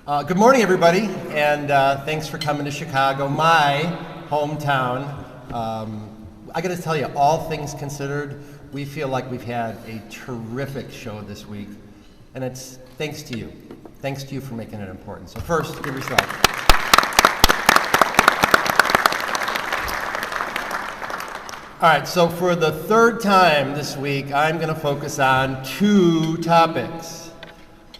Good morning, everybody, and thanks for coming to Chicago, my hometown. I got to tell you, all things considered, we feel like we've had a terrific show this week, and it's thanks to you. Thanks to you for making it important. So first, give yourself. All right, so for the third time this week, I'm going to focus on two topics.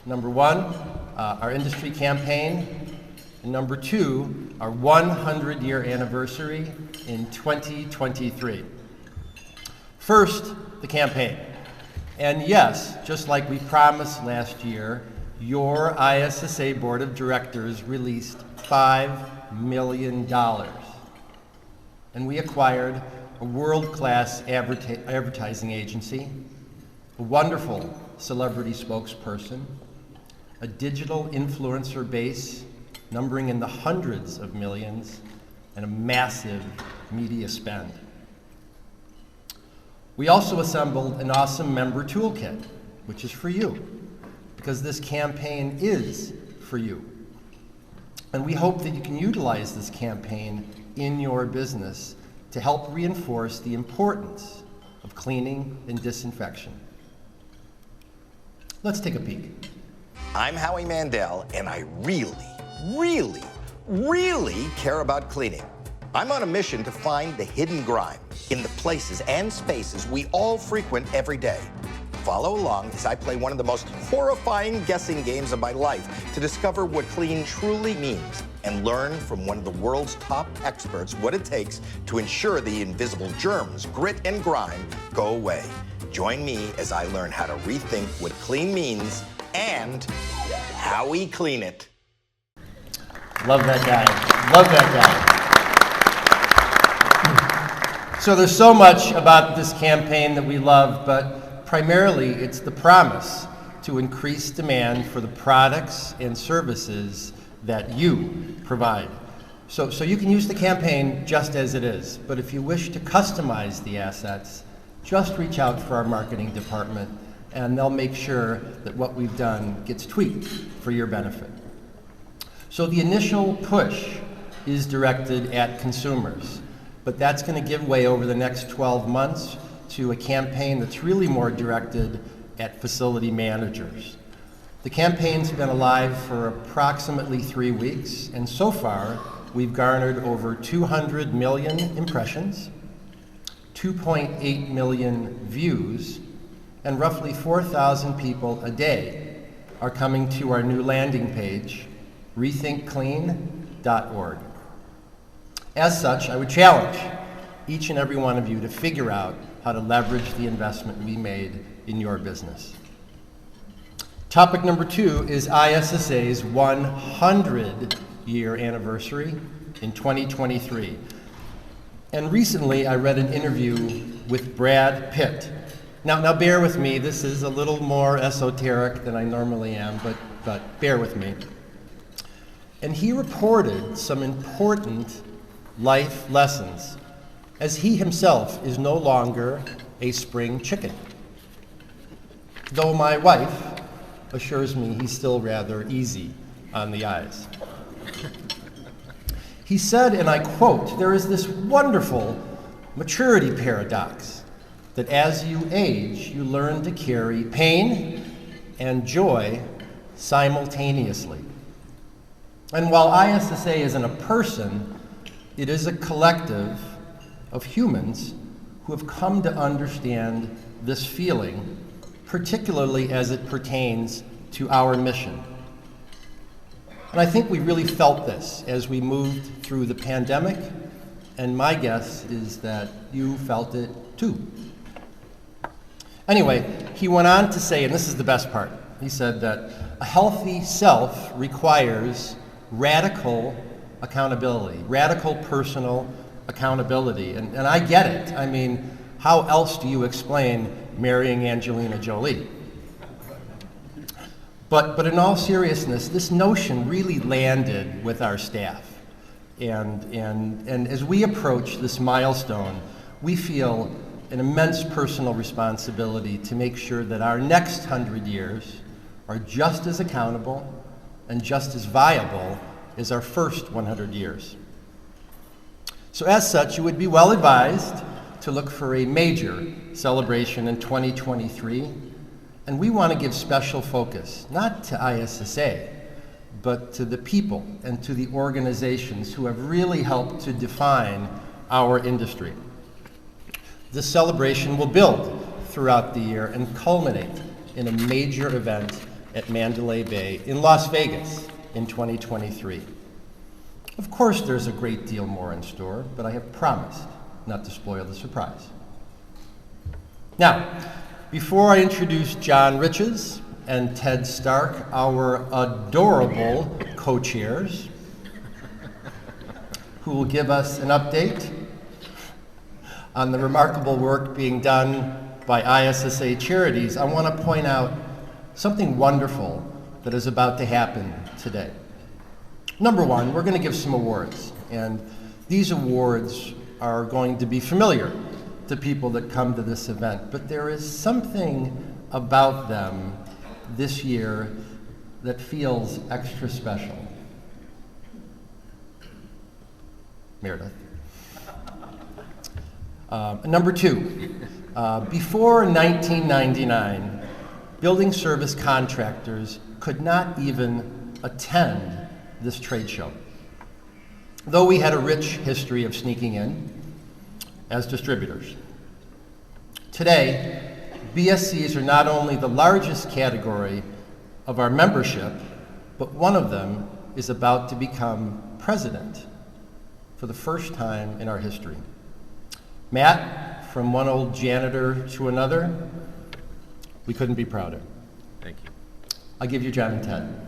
Number one, our industry campaign, and number two, our 100-year anniversary in 2023. First, the campaign. And yes, just like we promised last year, your ISSA Board of Directors released $5 million. And we acquired a world-class advertising agency, a wonderful celebrity spokesperson, a digital influencer base numbering in the hundreds of millions, and a massive media spend. We also assembled an awesome member toolkit, which is for you, because this campaign is for you. And we hope that you can utilize this campaign in your business to help reinforce the importance of cleaning and disinfection. Let's take a peek. I'm Howie Mandel, and I really care about cleaning. I'm on a mission to find the hidden grime in the places and spaces we all frequent every day. Follow along as I play one of the most horrifying guessing games of my life to discover what clean truly means and learn from one of the world's top experts what it takes to ensure the invisible germs, grit, and grime go away. Join me as I learn how to rethink what clean means and how we clean it. Love that guy. Love that guy. So there's so much about this campaign that we love, but primarily it's the promise to increase demand for the products and services that you provide. So you can use the campaign just as it is, but if you wish to customize the assets, just reach out for our marketing department and they'll make sure that what we've done gets tweaked for your benefit. So the initial push is directed at consumers, but that's going to give way over the next 12 months to a campaign that's really more directed at facility managers. The campaign's been alive for approximately 3 weeks, and so far we've garnered over 200 million impressions, 2.8 million views, and roughly 4,000 people a day are coming to our new landing page, rethinkclean.org. As such, I would challenge each and every one of you to figure out how to leverage the investment we made in your business. Topic number two is ISSA's 100-year anniversary in 2023. And recently I read an interview with Brad Pitt. Now bear with me, this is a little more esoteric than I normally am, but bear with me. And he reported some important life lessons, as he himself is no longer a spring chicken. Though my wife assures me he's still rather easy on the eyes. He said, and I quote, "There is this wonderful maturity paradox that as you age, you learn to carry pain and joy simultaneously." And while ISSA isn't a person, it is a collective of humans who have come to understand this feeling, particularly as it pertains to our mission. And I think we really felt this as we moved through the pandemic, and my guess is that you felt it too. Anyway, he went on to say, and this is the best part, he said that a healthy self requires radical accountability, radical personal accountability. And I get it. I mean, how else do you explain marrying Angelina Jolie? But in all seriousness, this notion really landed with our staff. And as we approach this milestone, we feel an immense personal responsibility to make sure that our next 100 years are just as accountable and just as viable as our first 100 years. So as such, you would be well advised to look for a major celebration in 2023, and we want to give special focus, not to ISSA, but to the people and to the organizations who have really helped to define our industry. This celebration will build throughout the year and culminate in a major event at Mandalay Bay in Las Vegas in 2023. Of course, there's a great deal more in store, but I have promised not to spoil the surprise. Now, before I introduce John Riches and Ted Stark, our adorable co-chairs, who will give us an update on the remarkable work being done by ISSA Charities, I want to point out something wonderful that is about to happen today. Number one, we're going to give some awards, and these awards are going to be familiar to people that come to this event, but there is something about them this year that feels extra special. Meredith. Number two, before 1999, building service contractors could not even attend this trade show, though we had a rich history of sneaking in as distributors. Today, BSCs are not only the largest category of our membership, but one of them is about to become president for the first time in our history. Matt, from one old janitor to another, we couldn't be prouder. Thank you. I'll give you John and Ted.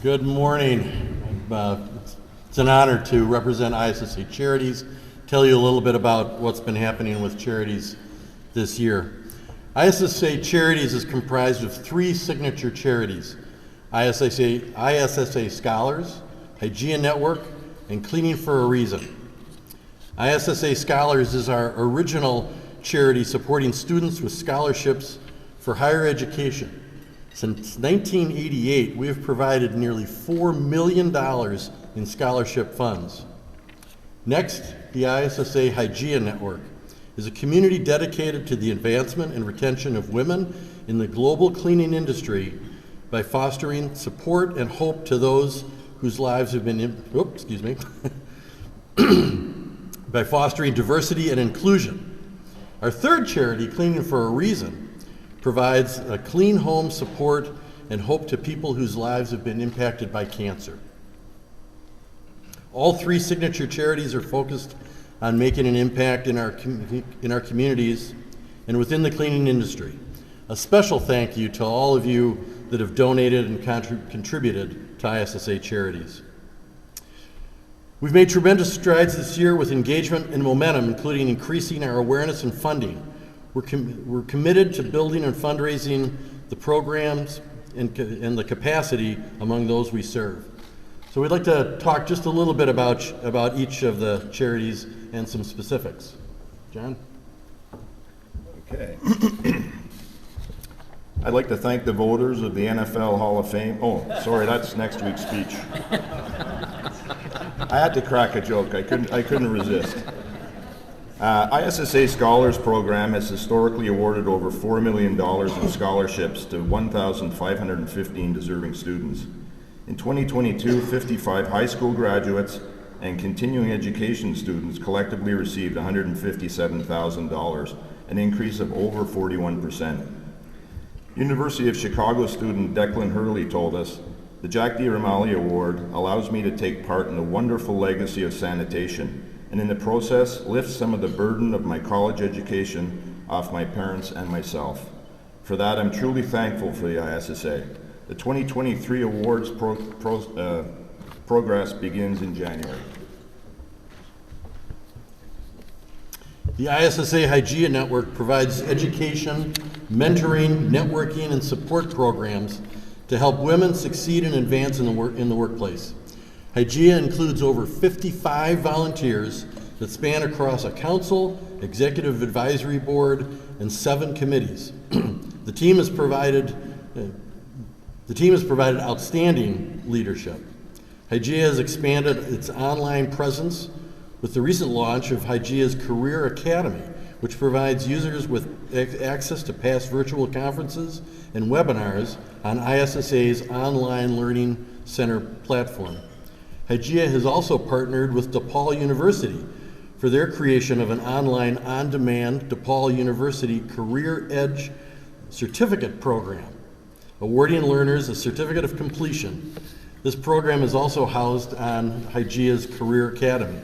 Good morning. It's an honor to represent ISSA Charities, tell you a little bit about what's been happening with charities this year. ISSA Charities is comprised of three signature charities: ISSA Scholars, Hygiene Network, and Cleaning for a Reason. ISSA Scholars is our original charity supporting students with scholarships for higher education. Since 1988, we have provided nearly $4 million in scholarship funds. Next, the ISSA Hygiene Network is a community dedicated to the advancement and retention of women in the global cleaning industry by fostering support and hope to those whose lives have been, by fostering diversity and inclusion. Our third charity, Cleaning for a Reason, provides a clean home support and hope to people whose lives have been impacted by cancer. All three signature charities are focused on making an impact in our communities and within the cleaning industry. A special thank you to all of you that have donated and contributed to ISSA Charities. We've made tremendous strides this year with engagement and momentum, including increasing our awareness and funding. We're committed to building and fundraising the programs and the capacity among those we serve. So we'd like to talk just a little bit about each of the charities and some specifics. John? Okay. I'd like to thank the voters of the NFL Hall of Fame. Oh, sorry, that's next week's speech. I had to crack a joke. I couldn't resist. ISSA Scholars Program has historically awarded over $4 million in scholarships to 1,515 deserving students. In 2022, 55 high school graduates and continuing education students collectively received $157,000, an increase of over 41%. University of Chicago student Declan Hurley told us, "The Jack D. Romali Award allows me to take part in the wonderful legacy of sanitation, and in the process lift some of the burden of my college education off my parents and myself. For that, I'm truly thankful for the ISSA. The 2023 awards progress begins in January." The ISSA Hygeia Network provides education, mentoring, networking, and support programs to help women succeed and advance in the workplace. Hygeia includes over 55 volunteers that span across a council, executive advisory board, and 7 committees. The team has provided outstanding leadership. Hygeia has expanded its online presence with the recent launch of Hygeia's Career Academy, which provides users with access to past virtual conferences and webinars on ISSA's online learning center platform. Hygeia has also partnered with DePaul University for their creation of an online on-demand DePaul University Career Edge certificate program, awarding learners a certificate of completion. This program is also housed on Hygeia's Career Academy.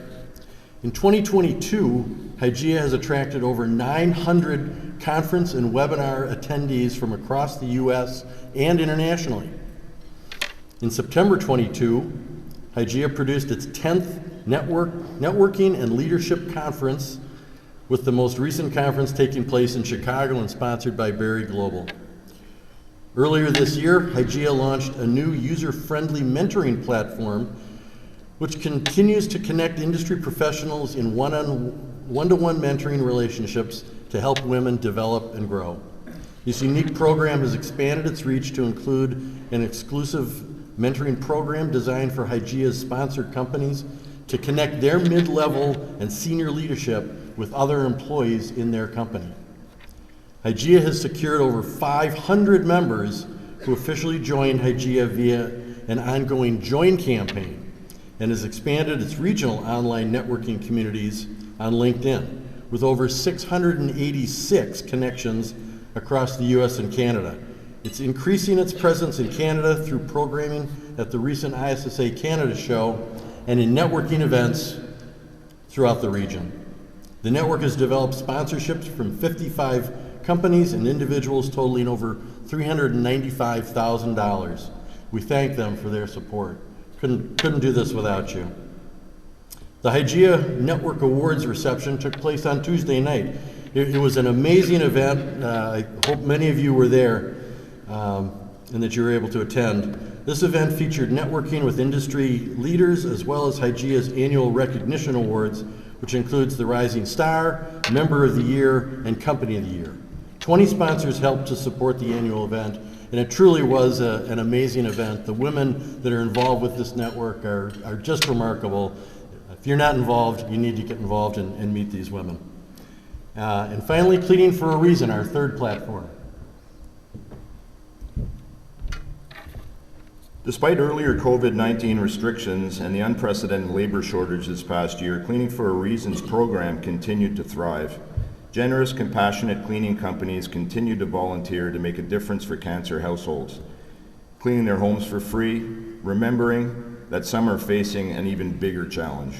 In 2022, Hygeia has attracted over 900 conference and webinar attendees from across the U.S. and internationally. In September 22, Hygeia produced its 10th Networking and Leadership Conference, with the most recent conference taking place in Chicago and sponsored by Berry Global. Earlier this year, Hygeia launched a new user-friendly mentoring platform which continues to connect industry professionals in one-to-one mentoring relationships to help women develop and grow. This unique program has expanded its reach to include an exclusive mentoring program designed for Hygeia's sponsored companies to connect their mid-level and senior leadership with other employees in their company. Hygeia has secured over 500 members who officially joined Hygeia via an ongoing Join campaign, and has expanded its regional online networking communities on LinkedIn, with over 686 connections across the US and Canada. It's increasing its presence in Canada through programming at the recent ISSA Canada show and in networking events throughout the region. The network has developed sponsorships from 55 companies and individuals totaling over $395,000. We thank them for their support. Couldn't do this without you. The Hygeia Network Awards reception took place on Tuesday night. It was an amazing event. I hope many of you were there and that you were able to attend. This event featured networking with industry leaders as well as Hygeia's annual recognition awards, which includes the Rising Star, Member of the Year, and Company of the Year. 20 sponsors helped to support the annual event, and it truly was an amazing event. The women that are involved with this network are just remarkable. If you're not involved, you need to get involved and meet these women. And finally, Cleaning for a Reason, our third platform. Despite earlier COVID-19 restrictions and the unprecedented labor shortage this past year, Cleaning for a Reason's program continued to thrive. Generous, compassionate cleaning companies continued to volunteer to make a difference for cancer households, cleaning their homes for free, remembering that some are facing an even bigger challenge.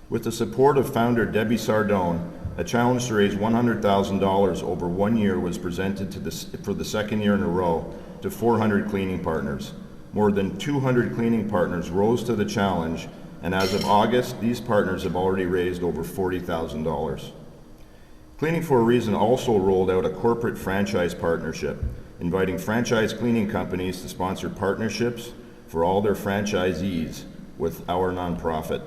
With the support of founder Debbie Sardone, a challenge to raise $100,000 over 1 year was presented for the second year in a row to 400 cleaning partners. More than 200 cleaning partners rose to the challenge, and as of August, these partners have already raised over $40,000. Cleaning for a Reason also rolled out a corporate franchise partnership, inviting franchise cleaning companies to sponsor partnerships for all their franchisees with our nonprofit.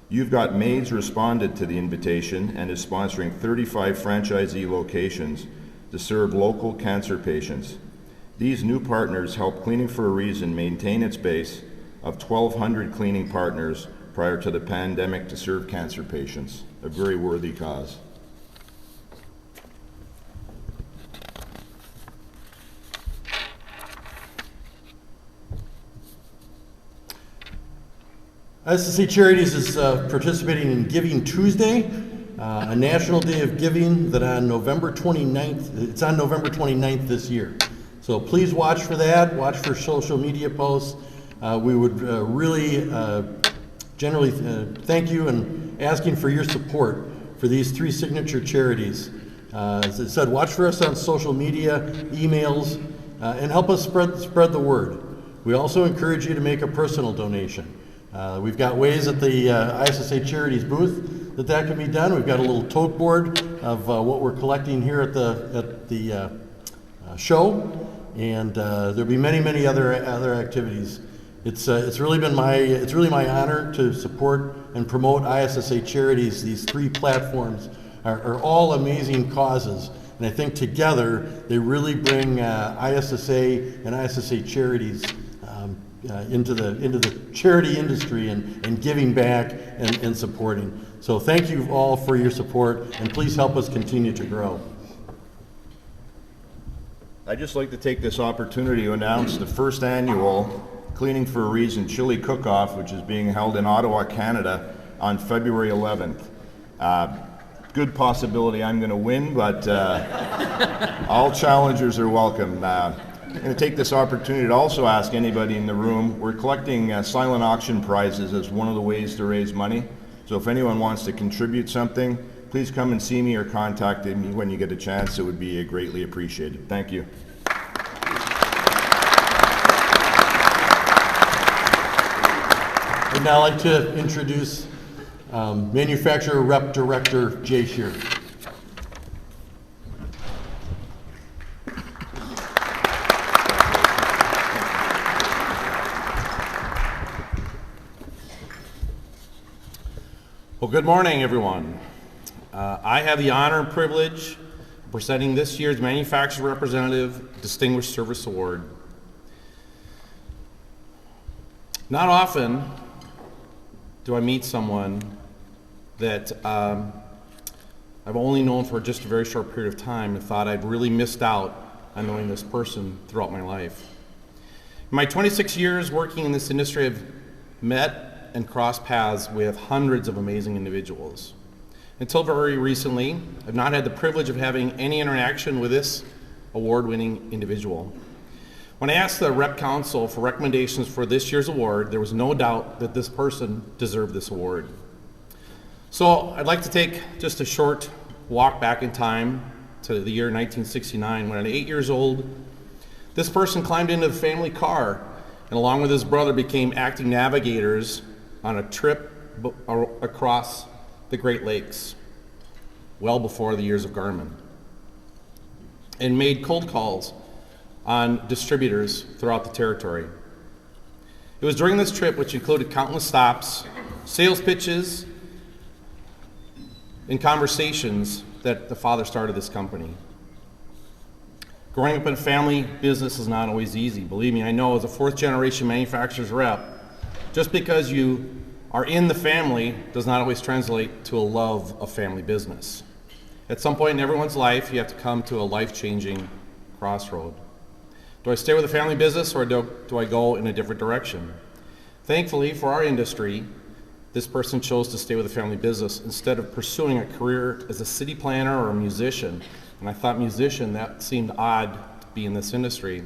You've Got Maids responded to the invitation and is sponsoring 35 franchisee locations to serve local cancer patients. These new partners help Cleaning for a Reason maintain its base of 1,200 cleaning partners prior to the pandemic to serve cancer patients, a very worthy cause. ISSA Charities is participating in Giving Tuesday, a national day of giving that on November 29th, it's on November 29th this year. So please watch for that, watch for social media posts. We would really generally thank you and asking for your support for these 3 signature charities. As I said, watch for us on social media, emails, and help us spread the word. We also encourage you to make a personal donation. We've got ways at the ISSA Charities booth that can be done. We've got a little tote board of what we're collecting here at the show, and there'll be many other activities. It's really my honor to support and promote ISSA Charities. These three platforms are all amazing causes, and I think together they really bring ISSA and ISSA Charities into the charity industry and giving back and supporting. So thank you all for your support, and please help us continue to grow. I'd just like to take this opportunity to announce the first annual Cleaning for a Reason Chili Cook-Off, which is being held in Ottawa, Canada on February 11th. Good possibility I'm going to win, but all challengers are welcome. I'm going to take this opportunity to also ask anybody in the room, we're collecting silent auction prizes as one of the ways to raise money. So if anyone wants to contribute something, please come and see me or contact me when you get a chance. It would be greatly appreciated. Thank you. I'd now like to introduce Manufacturer Rep Director Jay Shear. Well, good morning, everyone. I have the honor and privilege of presenting this year's Manufacturer Representative Distinguished Service Award. Not often do I meet someone that I've only known for just a very short period of time and thought I'd really missed out on knowing this person throughout my life. In my 26 years working in this industry, I've met and crossed paths with hundreds of amazing individuals. Until very recently, I've not had the privilege of having any interaction with this award-winning individual. When I asked the Rep Council for recommendations for this year's award, there was no doubt that this person deserved this award. So I'd like to take just a short walk back in time to the year 1969, when at 8 years old, this person climbed into the family car and along with his brother became acting navigators on a trip across the Great Lakes, well before the years of Garmin, and made cold calls on distributors throughout the territory. It was during this trip, which included countless stops, sales pitches, and conversations, that the father started this company. Growing up in a family business is not always easy. Believe me, I know as a fourth generation manufacturer's rep, just because you are in the family does not always translate to a love of family business. At some point in everyone's life, you have to come to a life-changing crossroad. Do I stay with the family business or do I go in a different direction? Thankfully for our industry, this person chose to stay with the family business instead of pursuing a career as a city planner or a musician. And I thought musician, that seemed odd to be in this industry. It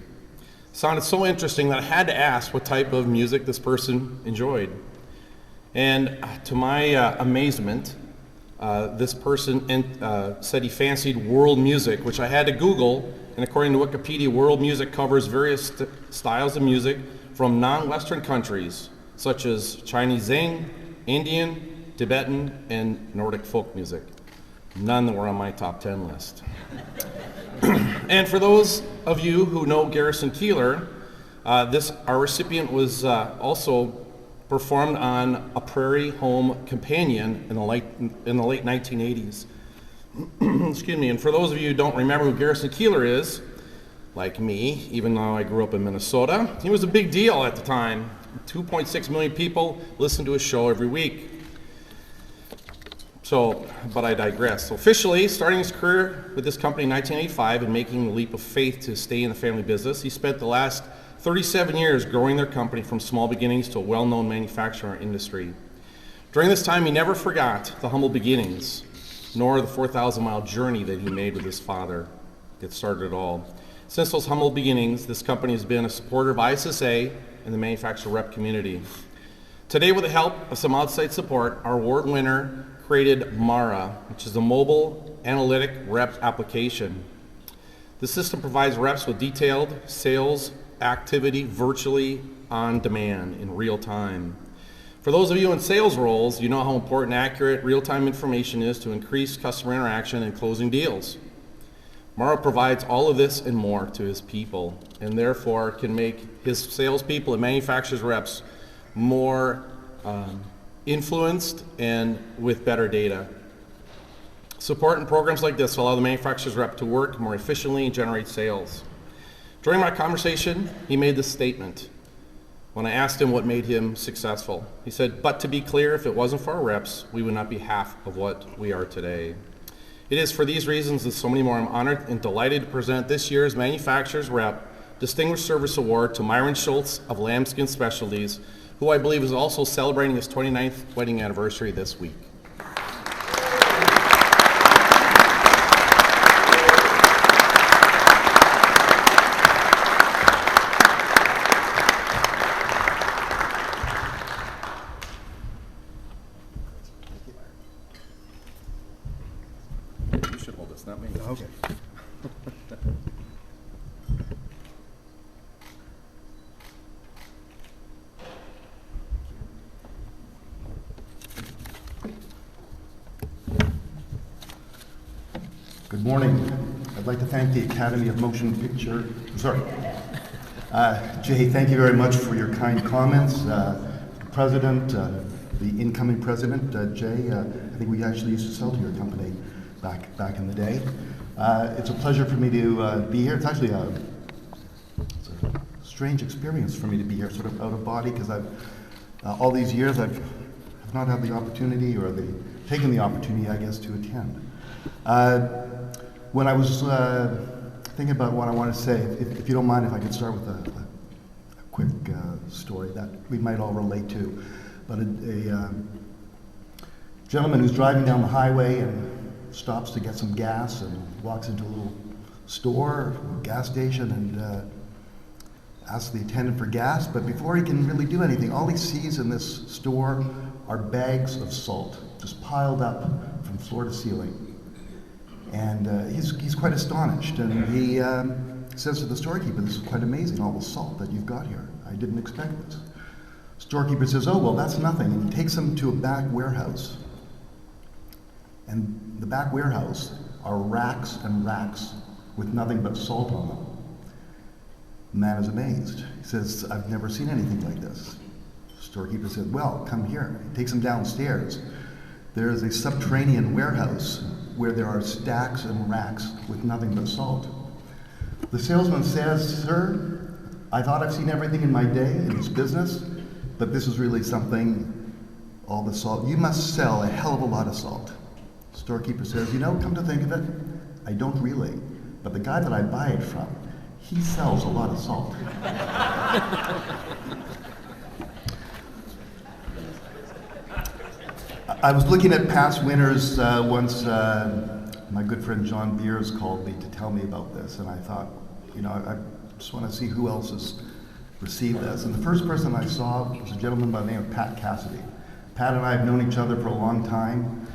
sounded so interesting that I had to ask what type of music this person enjoyed. And to my amazement, this person said he fancied world music, which I had to Google, and according to Wikipedia, world music covers various styles of music from non-Western countries, such as Chinese Zing, Indian, Tibetan, and Nordic folk music. None that were on my top 10 list. And for those of you who know Garrison Keillor, our recipient was also performed on a Prairie Home Companion in the late 1980s. Excuse me. And for those of you who don't remember who Garrison Keillor is, like me, even though I grew up in Minnesota, he was a big deal at the time. 2.6 million people listened to his show every week. But I digress. So officially, starting his career with this company in 1985 and making the leap of faith to stay in the family business, he spent the last 37 years growing their company from small beginnings to a well-known manufacturer industry. During this time, he never forgot the humble beginnings, nor the 4,000-mile journey that he made with his father that started it all. Since those humble beginnings, this company has been a supporter of ISSA and the manufacturer rep community. Today, with the help of some outside support, our award winner created MARA, which is a mobile analytic rep application. The system provides reps with detailed sales activity virtually on demand in real time. For those of you in sales roles, you know how important accurate, real-time information is to increase customer interaction and closing deals. Mauro provides all of this and more to his people, and therefore can make his salespeople and manufacturers reps more influenced and with better data. Support and programs like this allow the manufacturer's rep to work more efficiently and generate sales. During my conversation, he made this statement when I asked him what made him successful. He said, "But to be clear, if it wasn't for our reps, we would not be half of what we are today." It is for these reasons and so many more I'm honored and delighted to present this year's Manufacturer's Rep Distinguished Service Award to Myron Schultz of Lambskin Specialties, who I believe is also celebrating his 29th wedding anniversary this week. You should hold this, not me. Okay. Good morning. I'd like to thank the Academy of Motion Picture, Jay, thank you very much for your kind comments. President, the incoming president, Jay, I think we actually used to sell to your company back in the day. It's a pleasure for me to be here. It's actually it's a strange experience for me to be here, sort of out of body, because all these years I've not had the opportunity or taken the opportunity, I guess, to attend. When I was thinking about what I want to say, if you don't mind, if I could start with a quick story that we might all relate to. But a gentleman who's driving down the highway and stops to get some gas and walks into a little store, or gas station, and asks the attendant for gas. But before he can really do anything, all he sees in this store are bags of salt, just piled up from floor to ceiling. And he's quite astonished, and he says to the storekeeper, "This is quite amazing, all the salt that you've got here. I didn't expect this." Storekeeper says, "Oh, well, that's nothing," and he takes him to a back warehouse. And the back warehouse are racks and racks with nothing but salt on them. The man is amazed. He says, "I've never seen anything like this." Storekeeper said, "Well, come here." He takes him downstairs. There is a subterranean warehouse where there are stacks and racks with nothing but salt. The salesman says, "Sir, I thought I've seen everything in my day in this business, but this is really something, all the salt. You must sell a hell of a lot of salt." Storekeeper says, "Come to think of it, I don't really, but the guy that I buy it from, he sells a lot of salt." I was looking at past winners once. My good friend John Beers called me to tell me about this, and I thought, I just want to see who else has received this. And the first person I saw was a gentleman by the name of Pat Cassidy. Pat and I have known each other for a long time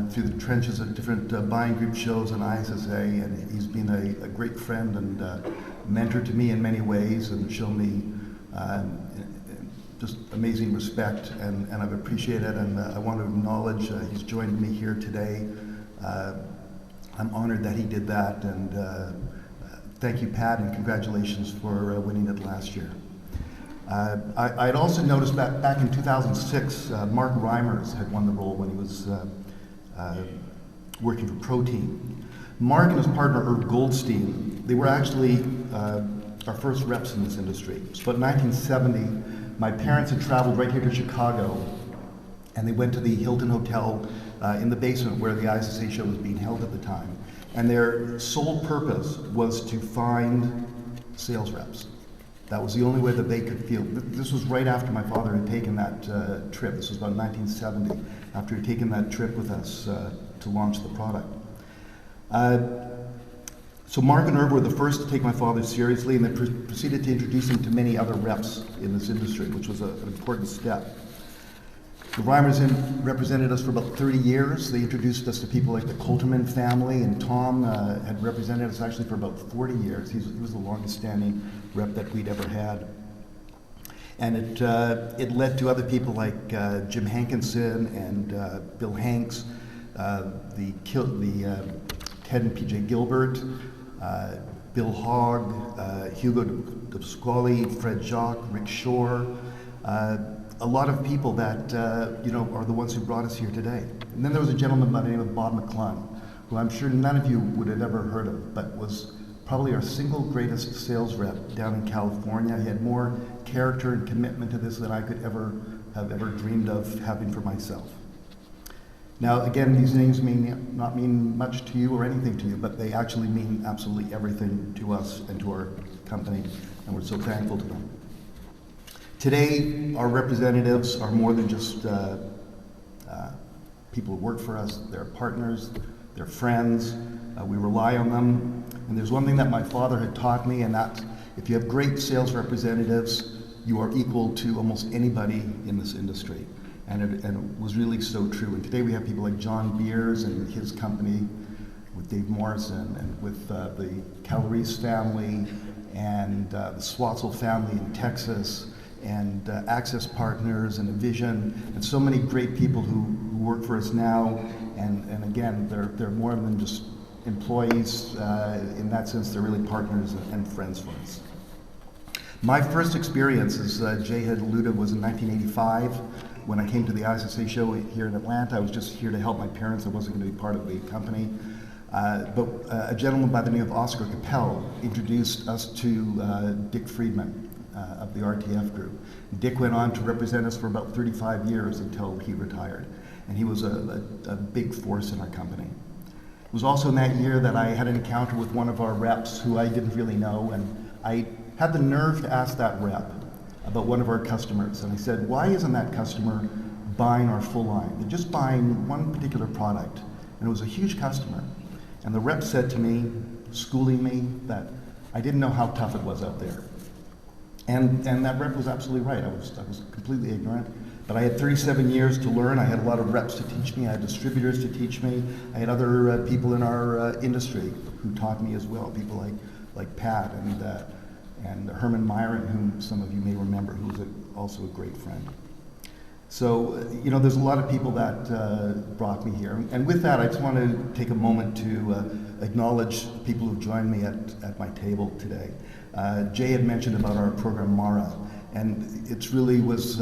through the trenches of different buying group shows and ISSA, and he's been a great friend and mentor to me in many ways, and shown me just amazing respect, and I've appreciated it, and I want to acknowledge he's joined me here today. I'm honored that he did that, and thank you, Pat, and congratulations for winning it last year. I'd also noticed back in 2006, Mark Reimers had won the role when he was working for Protein. Mark and his partner Herb Goldstein, they were actually our first reps in this industry. So in 1970, my parents had traveled right here to Chicago, and they went to the Hilton Hotel in the basement where the ISSA show was being held at the time. And their sole purpose was to find sales reps. That was the only way that they could feel. This was right after my father had taken that trip. This was about 1970, after he'd taken that trip with us to launch the product. So Mark and Herb were the first to take my father seriously, and they proceeded to introduce him to many other reps in this industry, which was an important step. The Reimers represented us for about 30 years. They introduced us to people like the Coulterman family, and Tom had represented us actually for about 40 years. He was the longest standing rep that we'd ever had. And it led to other people like Jim Hankinson and Bill Hanks, the Ted and PJ Gilbert, Bill Hogg, Hugo de Pasquale, Fred Jacques, Rick Shore, a lot of people that are the ones who brought us here today. And then there was a gentleman by the name of Bob McClung, who I'm sure none of you would have ever heard of, but was probably our single greatest sales rep down in California. He had more character and commitment to this than I could ever dreamed of having for myself. Now, again, these names may not mean much to you or anything to you, but they actually mean absolutely everything to us and to our company, and we're so thankful to them. Today, our representatives are more than just people who work for us. They're partners, they're friends, we rely on them. And there's one thing that my father had taught me, and that's if you have great sales representatives, you are equal to almost anybody in this industry. And it was really so true. And today we have people like John Beers and his company with Dave Morrison, and with the Calories family, and the Swatzel family in Texas, and Access Partners and Envision, and so many great people who work for us now. And again, they're more than just employees. In that sense, they're really partners and friends for us. My first experience, as Jay had alluded, was in 1985 when I came to the ISSA show here in Atlanta. I was just here to help my parents. I wasn't going to be part of the company. But a gentleman by the name of Oscar Capel introduced us to Dick Friedman of the RTF group. Dick went on to represent us for about 35 years until he retired. And he was a big force in our company. It was also in that year that I had an encounter with one of our reps who I didn't really know, and I had the nerve to ask that rep about one of our customers. And I said, why isn't that customer buying our full line? They're just buying one particular product. And it was a huge customer. And the rep said to me, schooling me, that I didn't know how tough it was out there. And that rep was absolutely right. I was completely ignorant. But I had 37 years to learn. I had a lot of reps to teach me. I had distributors to teach me. I had other people in our industry who taught me as well. People like Pat and Herman Myron, whom some of you may remember, who was also a great friend. So, there's a lot of people that brought me here. And with that, I just want to take a moment to acknowledge people who've joined me at my table today. Jay had mentioned about our program Mara, and it really was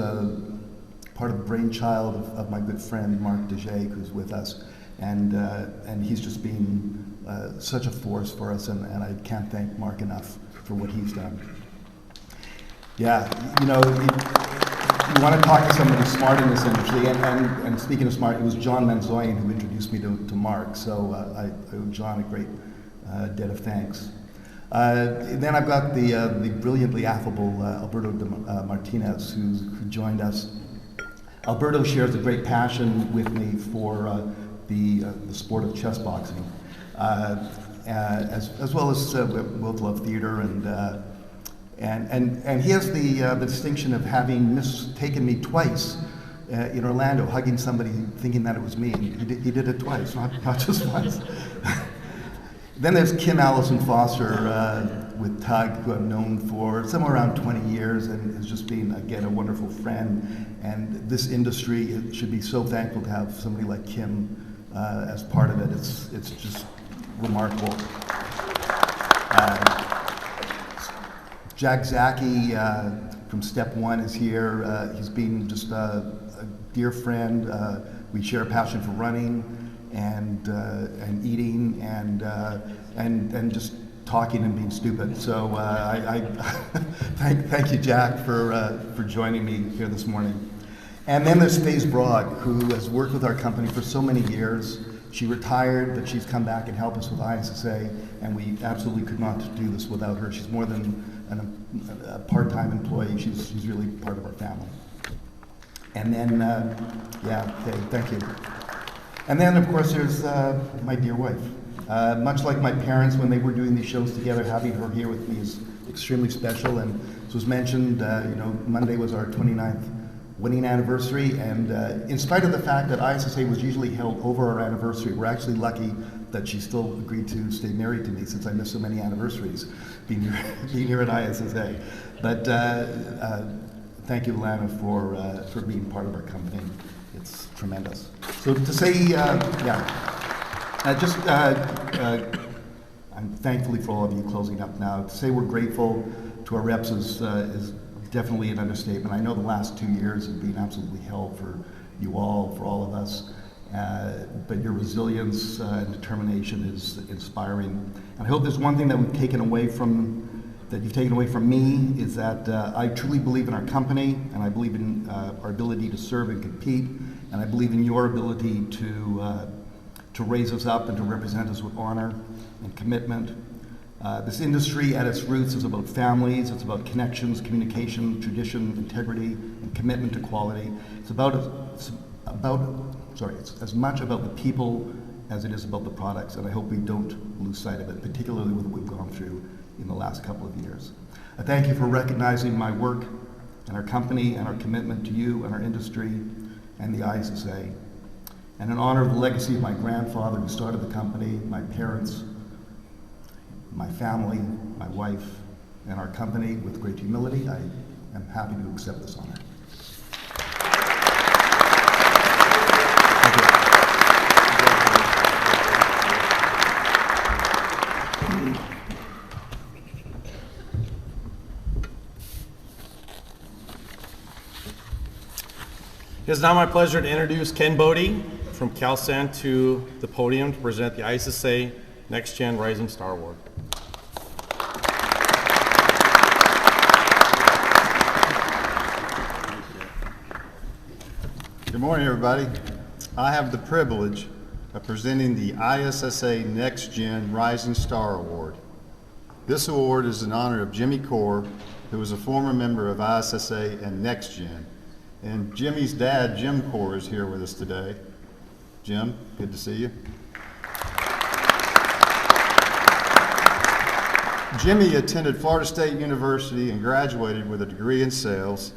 part of the brainchild of my good friend Mark DeJay, who's with us, and he's just been such a force for us, and I can't thank Mark enough for what he's done. Yeah, you want to talk to somebody smart in this industry, and speaking of smart, it was John Manzoyan who introduced me to Mark, so I owe John a great debt of thanks. Then I've got the brilliantly affable Alberto Martinez, who joined us. Alberto shares a great passion with me for the sport of chess boxing, as well as we both love theater, and he has the distinction of having mistaken me twice in Orlando, hugging somebody thinking that it was me. He did it twice, not just once. Then there's Kim Allison Foster with Tug, who I've known for somewhere around 20 years and has just been, again, a wonderful friend. And this industry should be so thankful to have somebody like Kim as part of it. It's just remarkable. Jack Zaki from Step One is here. He's been just a dear friend. We share a passion for running and eating and just talking and being stupid. So I thank you, Jack, for joining me here this morning. And then there's Faze Broad, who has worked with our company for so many years. She retired, but she's come back and helped us with ISSA, and we absolutely could not do this without her. She's more than a part-time employee. She's really part of our family. And then, thank you. And then, of course, there's my dear wife. Much like my parents when they were doing these shows together, having her here with me is extremely special. And as was mentioned, Monday was our 29th wedding anniversary. And in spite of the fact that ISSA was usually held over our anniversary, we're actually lucky that she still agreed to stay married to me, since I missed so many anniversaries being here at ISSA. But thank you, Lana, for being part of our company. It's tremendous. So to say, I'm thankfully for all of you closing up now. To say we're grateful to our reps is definitely an understatement. I know the last 2 years have been absolutely hell for you all, for all of us. But your resilience and determination is inspiring. And I hope there's one thing that you've taken away from me is that I truly believe in our company, and I believe in our ability to serve and compete, and I believe in your ability to raise us up and to represent us with honor and commitment. This industry at its roots is about families, it's about connections, communication, tradition, integrity, and commitment to quality. It's as much about the people as it is about the products, and I hope we don't lose sight of it, particularly with what we've gone through in the last couple of years. I thank you for recognizing my work and our company and our commitment to you and our industry and the ISSA. And in honor of the legacy of my grandfather who started the company, my parents, my family, my wife, and our company, with great humility, I am happy to accept this honor. It is now my pleasure to introduce Ken Bodie from CalSan to the podium to present the ISSA NextGen Rising Star Award. Good morning, everybody. I have the privilege of presenting the ISSA NextGen Rising Star Award. This award is in honor of Jimmy Core, who was a former member of ISSA and NextGen. And Jimmy's dad, Jim Core, is here with us today. Jim, good to see you. Jimmy attended Florida State University and graduated with a degree in sales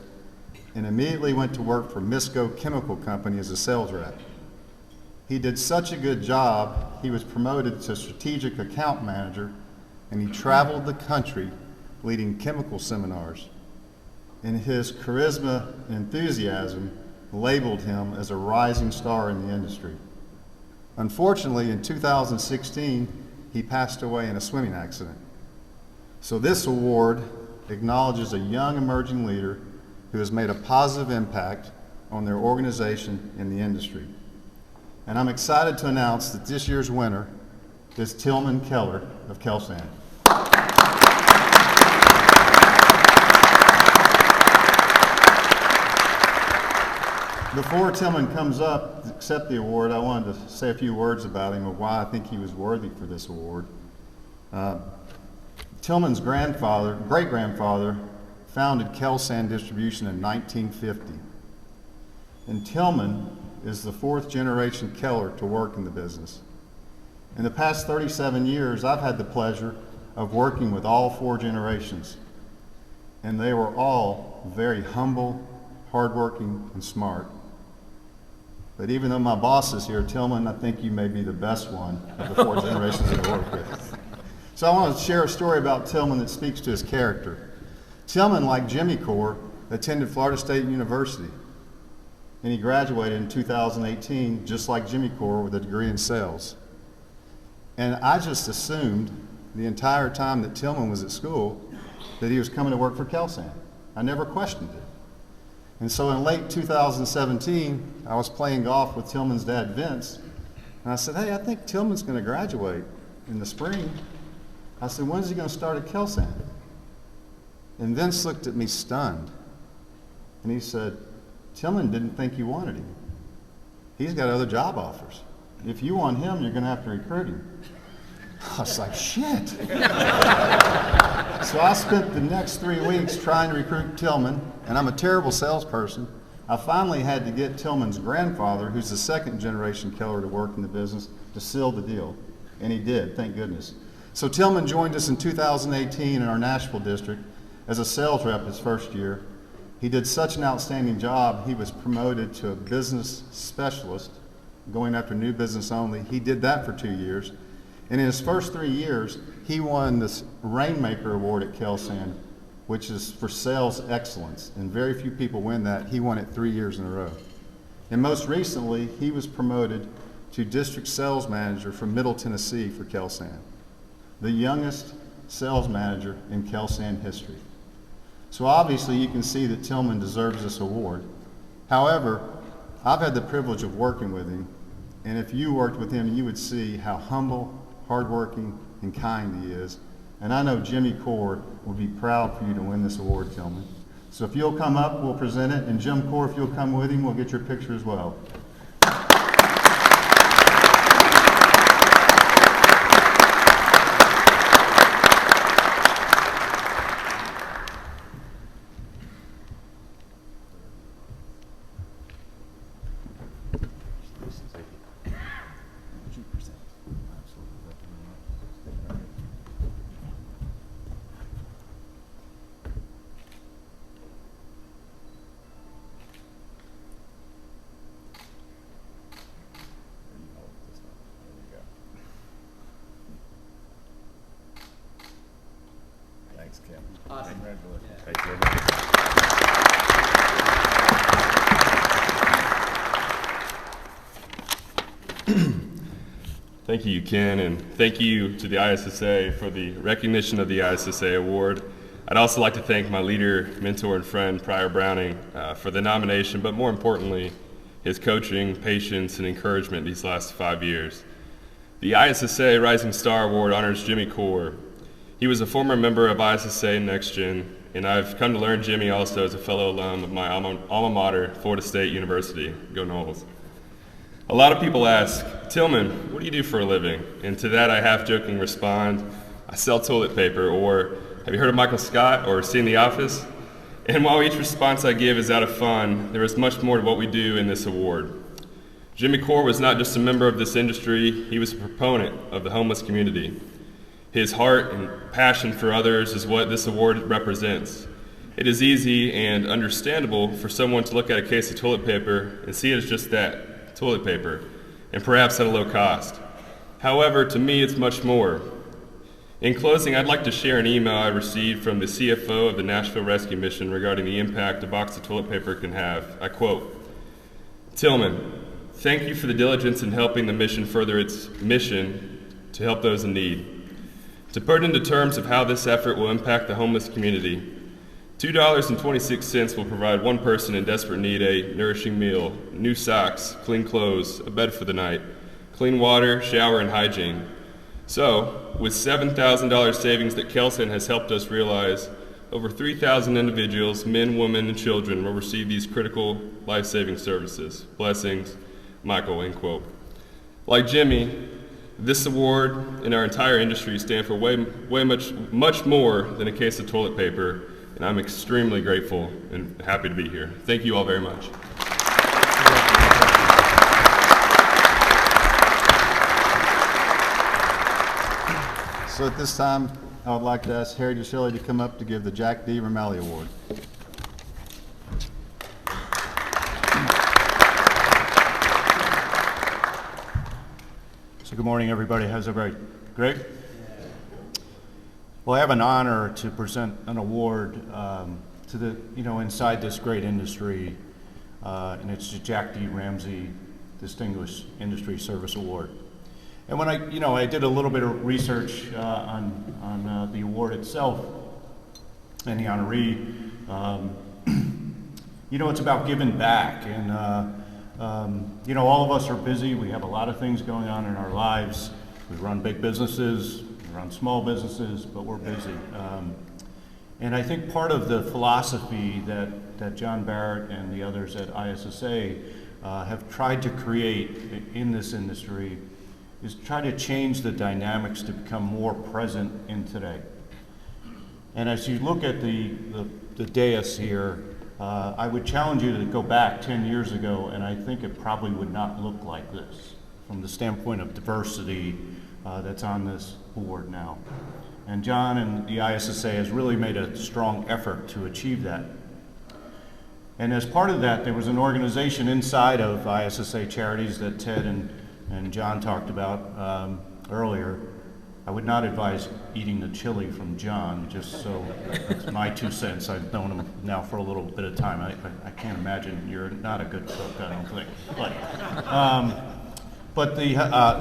and immediately went to work for Misco Chemical Company as a sales rep. He did such a good job, he was promoted to strategic account manager, and he traveled the country leading chemical seminars. And his charisma and enthusiasm labeled him as a rising star in the industry. Unfortunately, in 2016, he passed away in a swimming accident. So this award acknowledges a young emerging leader who has made a positive impact on their organization in the industry. And I'm excited to announce that this year's winner is Tillman Keller of CalSan. Before Tillman comes up to accept the award, I wanted to say a few words about him and why I think he was worthy for this award. Tillman's great-grandfather, founded CalSan Distribution in 1950. And Tillman is the fourth generation Keller to work in the business. In the past 37 years, I've had the pleasure of working with all four generations. And they were all very humble, hardworking, and smart. But even though my boss is here, Tillman, I think you may be the best one of the four generations that I work with. So I want to share a story about Tillman that speaks to his character. Tillman, like Jimmy Core, attended Florida State University, and he graduated in 2018, just like Jimmy Core, with a degree in sales. And I just assumed the entire time that Tillman was at school that he was coming to work for CalSan. I never questioned it. And so in late 2017, I was playing golf with Tillman's dad, Vince, and I said, hey, I think Tillman's going to graduate in the spring. I said, when's he going to start at CalSan? And Vince looked at me stunned, and he said, Tillman didn't think you wanted him. He's got other job offers. If you want him, you're going to have to recruit him. I was like, shit. So I spent the next 3 weeks trying to recruit Tillman, and I'm a terrible salesperson. I finally had to get Tillman's grandfather, who's the second generation Keller to work in the business, to seal the deal. And he did, thank goodness. So Tillman joined us in 2018 in our Nashville district as a sales rep his first year. He did such an outstanding job, he was promoted to a business specialist, going after new business only. He did that for 2 years. And in his first 3 years, he won this Rainmaker Award at CalSan which is for sales excellence, and very few people win that. He won it 3 years in a row. And most recently, he was promoted to District Sales Manager from Middle Tennessee for Kelsan, the youngest sales manager in Kelsan history. So obviously you can see that Tillman deserves this award. However, I've had the privilege of working with him, and if you worked with him, you would see how humble, hardworking, and kind he is. And I know Jimmy Core would be proud for you to win this award, Tillman. So if you'll come up, we'll present it, and Jim Core, if you'll come with him, we'll get your picture as well. Thanks, Kim. Awesome. Congratulations. Yeah. Thank you. Thank you, Ken, and thank you to the ISSA for the recognition of the ISSA Award. I'd also like to thank my leader, mentor, and friend, Pryor Browning, for the nomination, but more importantly, his coaching, patience, and encouragement these last 5 years. The ISSA Rising Star Award honors Jimmy Core. He was a former member of ISSA and NextGen, and I've come to learn Jimmy also as a fellow alum of my alma mater, Florida State University. Go Noles. A lot of people ask, Tillman, what do you do for a living? And to that I half-jokingly respond, I sell toilet paper, or have you heard of Michael Scott or seen The Office? And while each response I give is out of fun, there is much more to what we do in this award. Jimmy Core was not just a member of this industry, he was a proponent of the homeless community. His heart and passion for others is what this award represents. It is easy and understandable for someone to look at a case of toilet paper and see it as just that, toilet paper, and perhaps at a low cost. However, to me, it's much more. In closing, I'd like to share an email I received from the CFO of the Nashville Rescue Mission regarding the impact a box of toilet paper can have. I quote, Tillman, thank you for the diligence in helping the mission further its mission to help those in need. To put into terms of how this effort will impact the homeless community, $2.26 will provide one person in desperate need a nourishing meal, new socks, clean clothes, a bed for the night, clean water, shower, and hygiene. So, with $7,000 savings that Kelsan has helped us realize, over 3,000 individuals, men, women, and children will receive these critical life-saving services. Blessings, Michael, end quote. Like Jimmy, this award and our entire industry stand for much more than a case of toilet paper, and I'm extremely grateful and happy to be here. Thank you all very much. So at this time, I would like to ask Harry DeShelley to come up to give the Jack D. Romali Award. So good morning, everybody. How's everybody? Great? Well, I have an honor to present an award to the, inside this great industry, and it's the Jack D. Ramsey Distinguished Industry Service Award. And when I did a little bit of research on the award itself and the honoree, it's about giving back. And, all of us are busy. We have a lot of things going on in our lives. We run big businesses, we run small businesses, but we're busy. And I think part of the philosophy that John Barrett and the others at ISSA have tried to create in this industry is try to change the dynamics to become more present in today. And as you look at the dais here, I would challenge you to go back 10 years ago, and I think it probably would not look like this from the standpoint of diversity that's on this board now. And John and the ISSA has really made a strong effort to achieve that. And as part of that, there was an organization inside of ISSA Charities that Ted and John talked about earlier I would not advise eating the chili from John, just so that's my 2 cents. I've known him now for a little bit of time. I can't imagine you're not a good cook, I don't think. But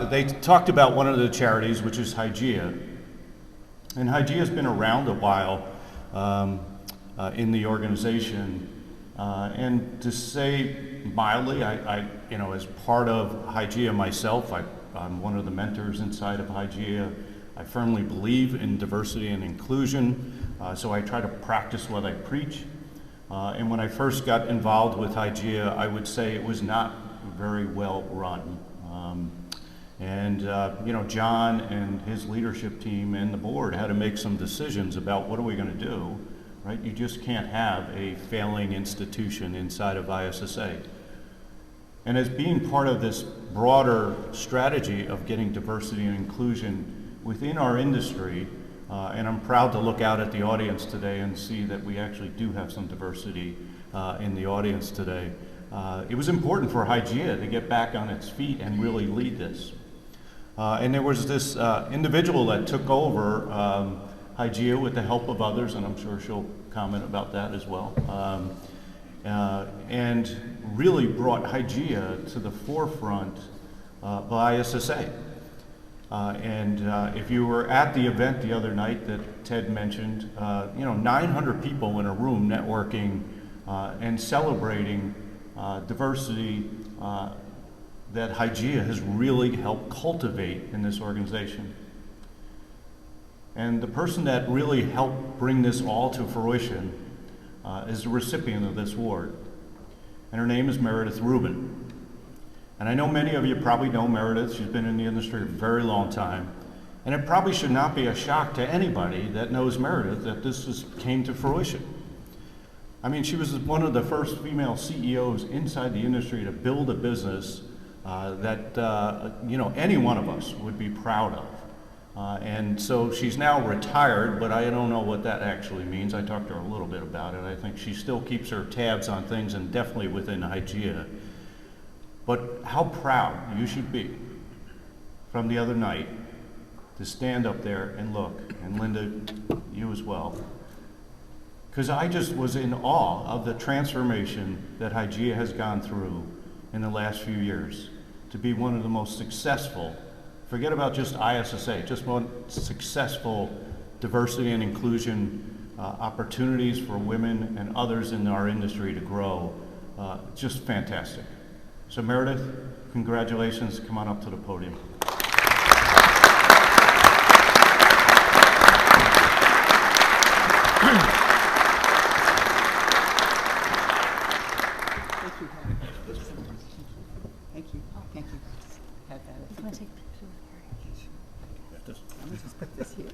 they talked about one of the charities, which is ISSA. And ISSA has been around a while in the organization. And to say mildly, as part of ISSA myself, I'm one of the mentors inside of ISSA. I firmly believe in diversity and inclusion, so I try to practice what I preach. And when I first got involved with ISSA, I would say it was not very well run. John and his leadership team and the board had to make some decisions about what are we going to do, right? You just can't have a failing institution inside of ISSA. And as being part of this broader strategy of getting diversity and inclusion within our industry, and I'm proud to look out at the audience today and see that we actually do have some diversity in the audience today. It was important for ISSA to get back on its feet and really lead this. And there was this individual that took over ISSA with the help of others, and I'm sure she'll comment about that as well, and really brought ISSA to the forefront of ISSA. If you were at the event the other night that Ted mentioned, 900 people in a room networking and celebrating diversity that ISSA has really helped cultivate in this organization. And the person that really helped bring this all to fruition is the recipient of this award. And her name is Meredith Rubin. And I know many of you probably know Meredith. She's been in the industry a very long time. And it probably should not be a shock to anybody that knows Meredith that this came to fruition. I mean, she was one of the first female CEOs inside the industry to build a business that any one of us would be proud of. And so she's now retired, but I don't know what that actually means. I talked to her a little bit about it. I think she still keeps her tabs on things, and definitely within ISSA. But how proud you should be from the other night to stand up there and look, and Linda, you as well. Because I just was in awe of the transformation that ISSA has gone through in the last few years to be one of the most successful, forget about just ISSA, just one successful diversity and inclusion opportunities for women and others in our industry to grow. Just fantastic. So Meredith, congratulations. Come on up to the podium. Thank you. Thank you. Have that. You want to take a picture with Harry? I'm going to just put this here.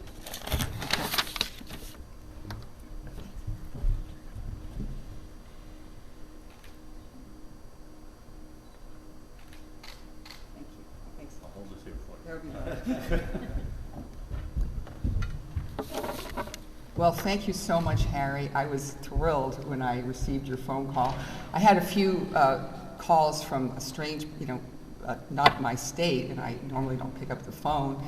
Thank you. Thanks. I'll hold this here for you. That would be good. Well, thank you so much, Harry. I was thrilled when I received your phone call. I had a few calls from a strange, not my state, and I normally don't pick up the phone.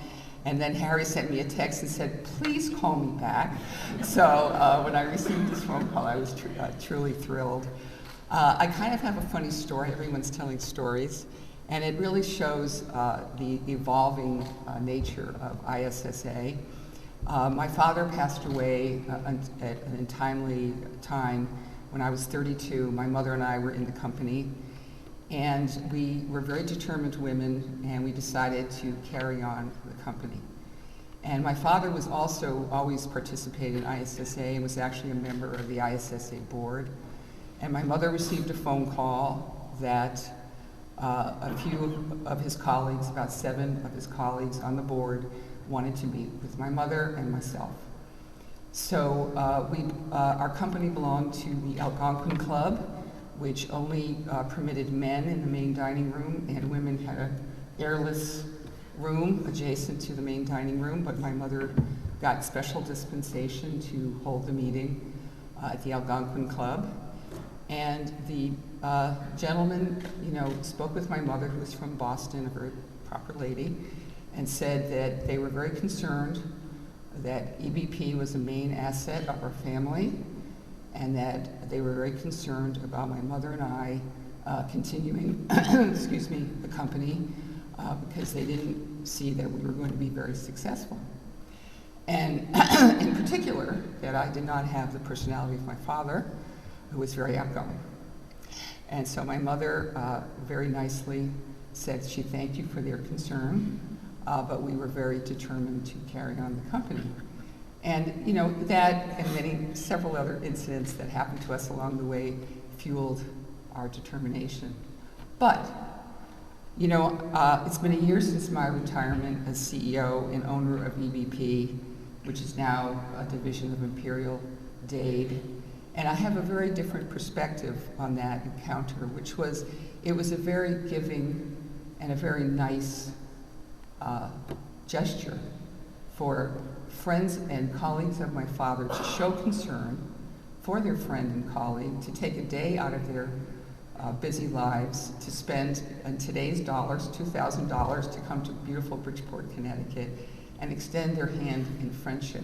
And then Harry sent me a text and said, please call me back. So when I received this phone call, I was truly thrilled. I kind of have a funny story. Everyone's telling stories. And it really shows the evolving nature of ISSA. My father passed away at an untimely time when I was 32. My mother and I were in the company. And we were very determined women, and we decided to carry on the company. And my father was also always participated in ISSA and was actually a member of the ISSA board. And my mother received a phone call that a few of his colleagues, about 7 of his colleagues on the board, wanted to meet with my mother and myself. So our company belonged to the Outgoing Club, which only permitted men in the main dining room, and women had an airless room adjacent to the main dining room, but my mother got special dispensation to hold the meeting at the Algonquin Club. And the gentleman, spoke with my mother, who was from Boston, a very proper lady, and said that they were very concerned that EBP was a main asset of our family, and that they were very concerned about my mother and I continuing, excuse me, the company because they didn't see that we were going to be very successful. And in particular, that I did not have the personality of my father, who was very outgoing. And so my mother very nicely said she thanked you for their concern, but we were very determined to carry on the company. And you know, that and several other incidents that happened to us along the way fueled our determination. But, you know, it's been a year since my retirement as CEO and owner of EBP, which is now a division of Imperial Dade. And I have a very different perspective on that encounter, which was, it was a very giving and a very nice gesture for friends and colleagues of my father to show concern for their friend and colleague, to take a day out of their busy lives to spend, in today's dollars, $2,000 to come to beautiful Bridgeport, Connecticut, and extend their hand in friendship.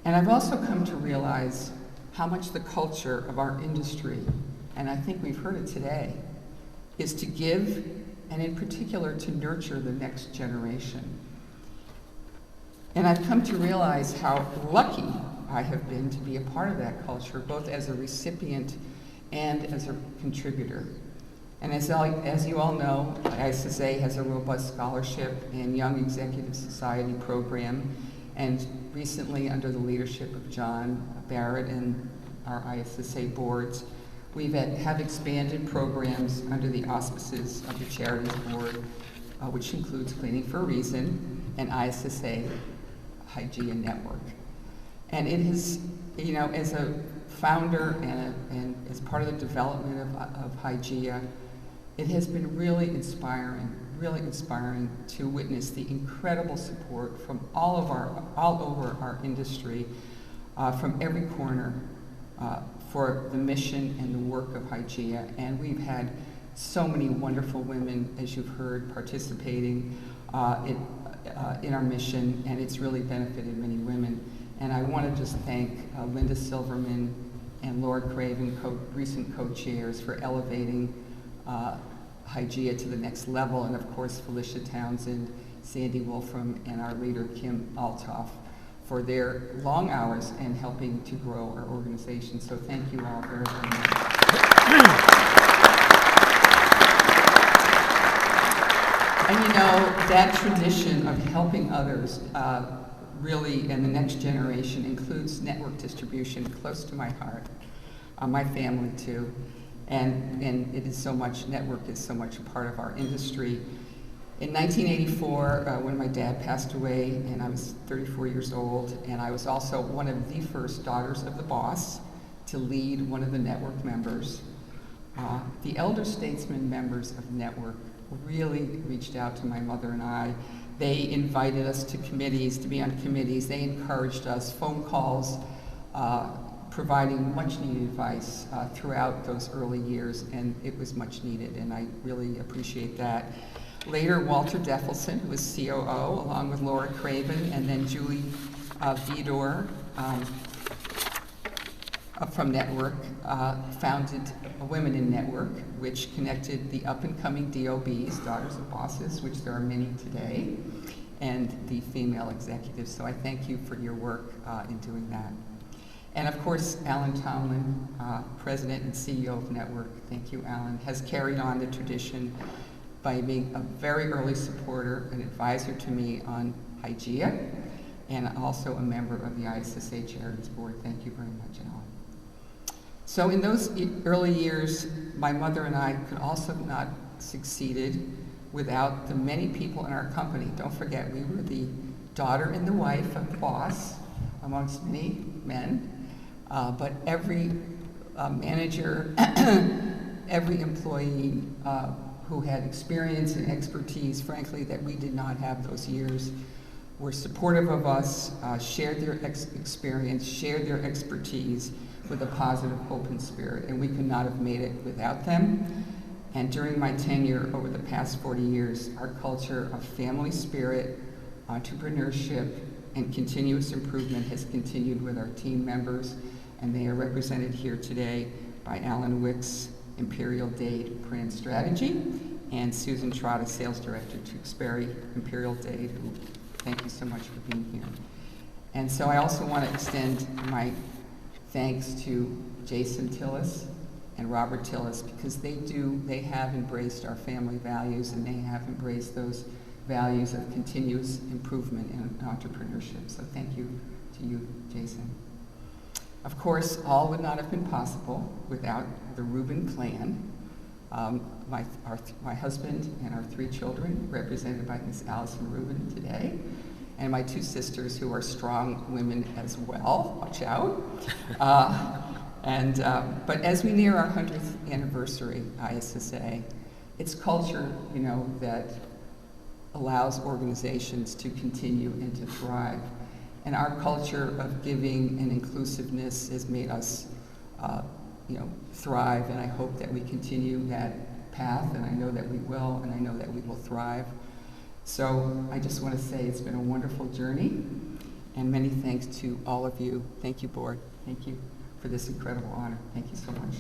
And I've also come to realize how much the culture of our industry, and I think we've heard it today, is to give, and in particular to nurture the next generation. And I've come to realize how lucky I have been to be a part of that culture, both as a recipient and as a contributor. And as you all know, ISSA has a robust scholarship and Young Executive Society program, and recently under the leadership of John Barrett and our ISSA boards, we have expanded programs under the auspices of the Charities Board, which includes Cleaning for a Reason and ISSA Hygeia Network. And it has, you know, as a founder and as part of the development of Hygeia, it has been really inspiring to witness the incredible support from all over our industry, from every corner, for the mission and the work of Hygeia. And we've had so many wonderful women, as you've heard, participating in our mission, and it's really benefited many women. And I want to just thank Linda Silverman and Laura Craven, recent co-chairs, for elevating Hygeia to the next level, and of course Felicia Townsend, Sandy Wolfram, and our leader Kim Altoff for their long hours and helping to grow our organization. So thank you all very, very much. And you know, that tradition of helping others really, and the next generation, includes network distribution, close to my heart, my family too. And it is so much, network is so much a part of our industry. In 1984, when my dad passed away, and I was 34 years old, and I was also one of the first daughters of the boss to lead one of the network members, the elder statesman members of network really reached out to my mother and I. They invited us to committees, to be on committees. They encouraged us, phone calls, providing much needed advice throughout those early years, and it was much needed, and I really appreciate that. Later, Walter Deffelson, who was COO, along with Laura Craven, and then Julie Vidor from Network, founded Women in Network, which connected the up-and-coming DOBs, Daughters of Bosses, which there are many today, and the female executives. So I thank you for your work in doing that. And of course, Alan Tomlin, President and CEO of Network, thank you, Alan, has carried on the tradition by being a very early supporter and advisor to me on Hygeia, and also a member of the ISSA Charities Board. Thank you very much, Alan. So in those early years, my mother and I could also not succeeded without the many people in our company. Don't forget, we were the daughter and the wife of the boss, amongst many men, but every manager, every employee who had experience and expertise, frankly, that we did not have those years, were supportive of us, shared their experience, shared their expertise with a positive, open spirit, and we could not have made it without them. And during my tenure over the past 40 years, our culture of family spirit, entrepreneurship, and continuous improvement has continued with our team members, and they are represented here today by Alan Wicks, Imperial Dade Brand Strategy, and Susan Trotta, Sales Director, Tewksbury Imperial Dade, who thank you so much for being here. And so I also want to extend my thanks to Jason Tillis and Robert Tillis, because they have embraced our family values, and they have embraced those values of continuous improvement and entrepreneurship. So thank you to you, Jason. Of course, all would not have been possible without the Rubin clan. My husband and our 3 children, represented by Miss Allison Rubin today, and my 2 sisters, who are strong women as well. Watch out. But as we near our 100th anniversary, ISSA, it's culture, that allows organizations to continue and to thrive. And our culture of giving and inclusiveness has made us, thrive, and I hope that we continue that path, and I know that we will, and I know that we will thrive. So I just want to say it's been a wonderful journey, and many thanks to all of you. Thank you, board. Thank you for this incredible honor. Thank you so much.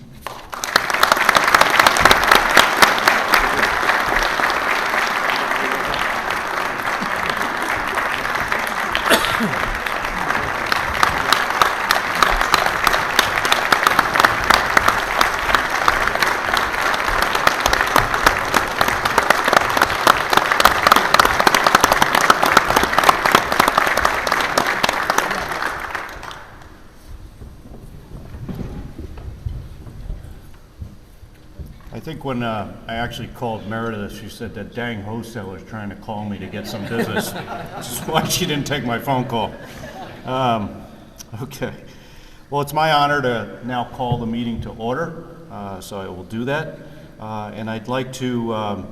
I think when I actually called Meredith, she said that dang wholesaler's trying to call me to get some business. Which is why she didn't take my phone call. Okay. Well, it's my honor to now call the meeting to order, so I will do that. And I'd like to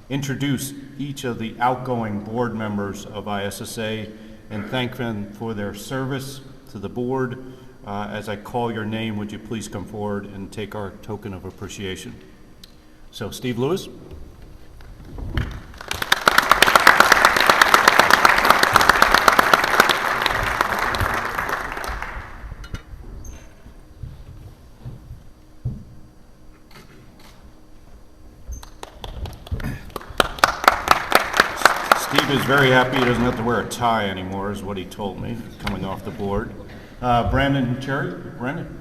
introduce each of the outgoing board members of ISSA and thank them for their service to the board. As I call your name, would you please come forward and take our token of appreciation? So, Steve Lewis. Steve is very happy he doesn't have to wear a tie anymore, is what he told me, coming off the board. Brandon Cherry. Brandon.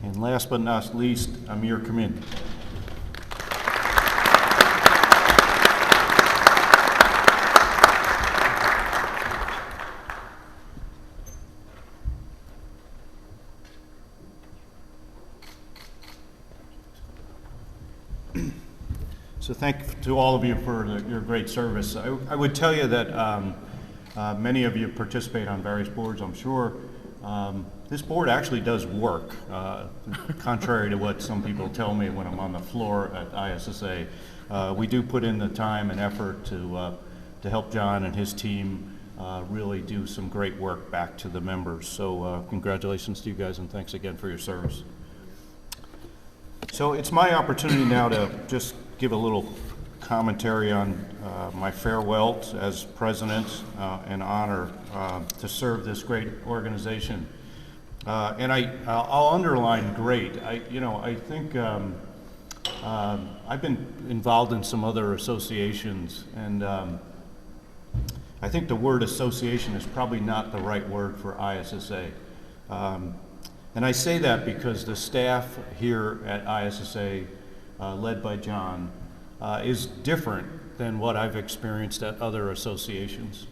And last but not least, Amir Kamin. So thank you to all of you for your great service. I would tell you that many of you participate on various boards, I'm sure. This board actually does work, contrary to what some people tell me when I'm on the floor at ISSA. We do put in the time and effort to help John and his team really do some great work back to the members. So congratulations to you guys, and thanks again for your service. So it's my opportunity now to just give a little commentary on my farewell as president and honor to serve this great organization. And I'll underline great. I think I've been involved in some other associations, and I think the word association is probably not the right word for ISSA. And I say that because the staff here at ISSA, led by John, is different than what I've experienced at other associations.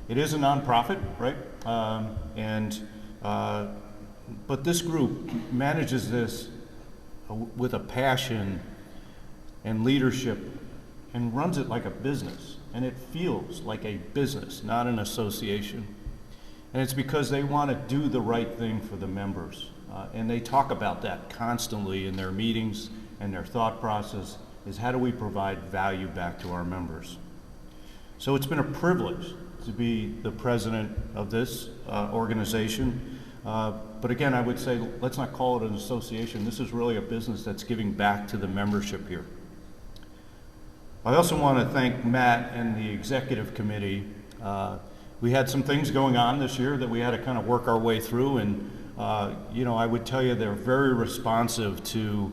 It is a nonprofit, right? But this group manages this with a passion and leadership and runs it like a business. And it feels like a business, not an association. And it's because they want to do the right thing for the members. And they talk about that constantly in their meetings and their thought process is how do we provide value back to our members? So it's been a privilege to be the president of this organization. But again, I would say, let's not call it an association. This is really a business that's giving back to the membership here. I also want to thank Matt and the executive committee. We had some things going on this year that we had to kind of work our way through, and you know, I would tell you they're very responsive to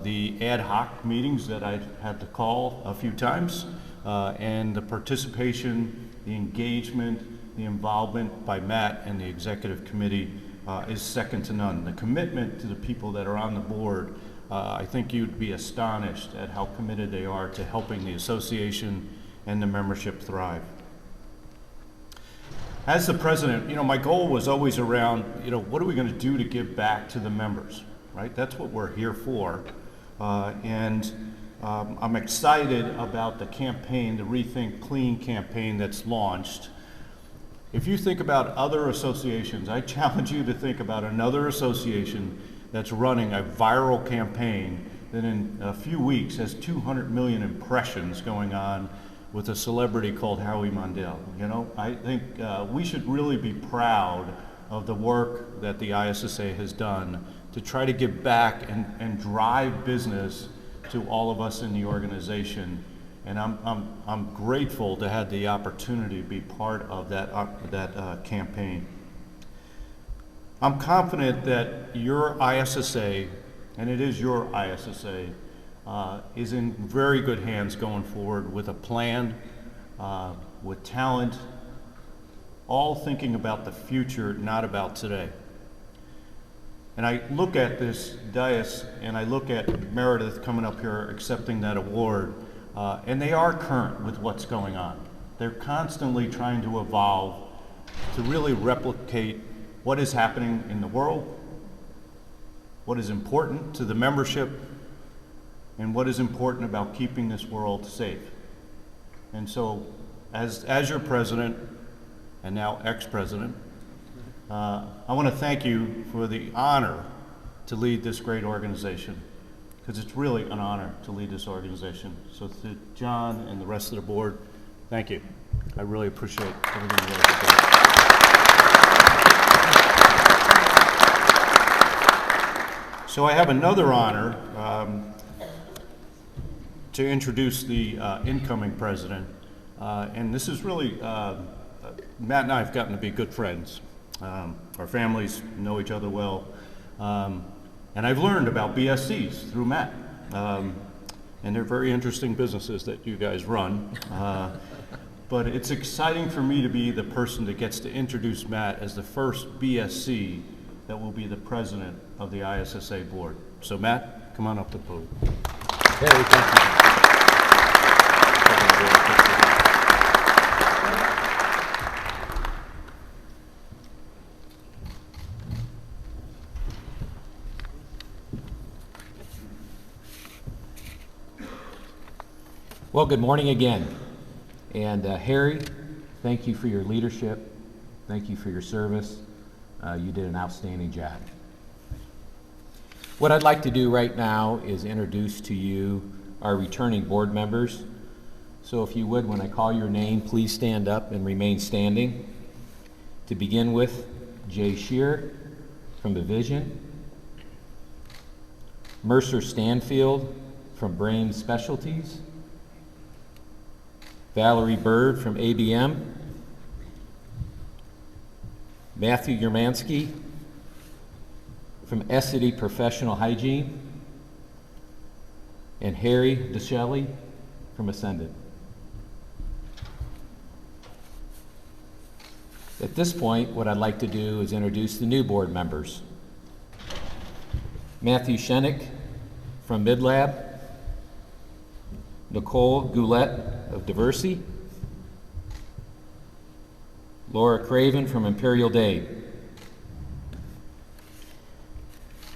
the ad hoc meetings that I had to call a few times, and the participation, the engagement, the involvement by Matt and the executive committee is second to none. The commitment to the people that are on the board, I think you'd be astonished at how committed they are to helping the association and the membership thrive. As the president, you know, my goal was always around, you know, what are we going to do to give back to the members, right? That's what we're here for. I'm excited about the campaign, the Rethink Clean campaign that's launched. If you think about other associations, I challenge you to think about another association that's running a viral campaign that in a few weeks has 200 million impressions going on with a celebrity called Howie Mandel. You know, I think we should really be proud of the work that the ISSA has done to try to give back and drive business to all of us in the organization. And I'm grateful to have the opportunity to be part of that campaign. I'm confident that your ISSA, and it is your ISSA, is in very good hands going forward with a plan, with talent, all thinking about the future, not about today. And I look at this dais and I look at Meredith coming up here accepting that award, and they are current with what's going on. They're constantly trying to evolve to really replicate what is happening in the world, what is important to the membership, and what is important about keeping this world safe. And so, as your president, and now ex-president, I want to thank you for the honor to lead this great organization, because it's really an honor to lead this organization. So to John and the rest of the board, thank you. I really appreciate everything you guys have done. So I have another honor to introduce the incoming president. And this is really, Matt and I have gotten to be good friends. Our families know each other well. And I've learned about BSCs through Matt. And they're very interesting businesses that you guys run. But it's exciting for me to be the person that gets to introduce Matt as the first BSC that will be the president of the ISSA board. So Matt, come on up to the podium. Harry, thank you. Well, good morning again. And Harry, thank you for your leadership. Thank you for your service. You did an outstanding job. What I'd like to do right now is introduce to you our returning board members. So if you would, when I call your name, please stand up and remain standing. To begin with, Jay Shear from Division, Mercer Stanfield from Brain Specialties, Valerie Bird from ABM, Matthew Yermansky from Essity Professional Hygiene, and Harry DeShelley from Ascendant. At this point, what I'd like to do is introduce the new board members. Matthew Shenick from MidLab, Nicole Goulet of Diversey, Laura Craven from Imperial Dade.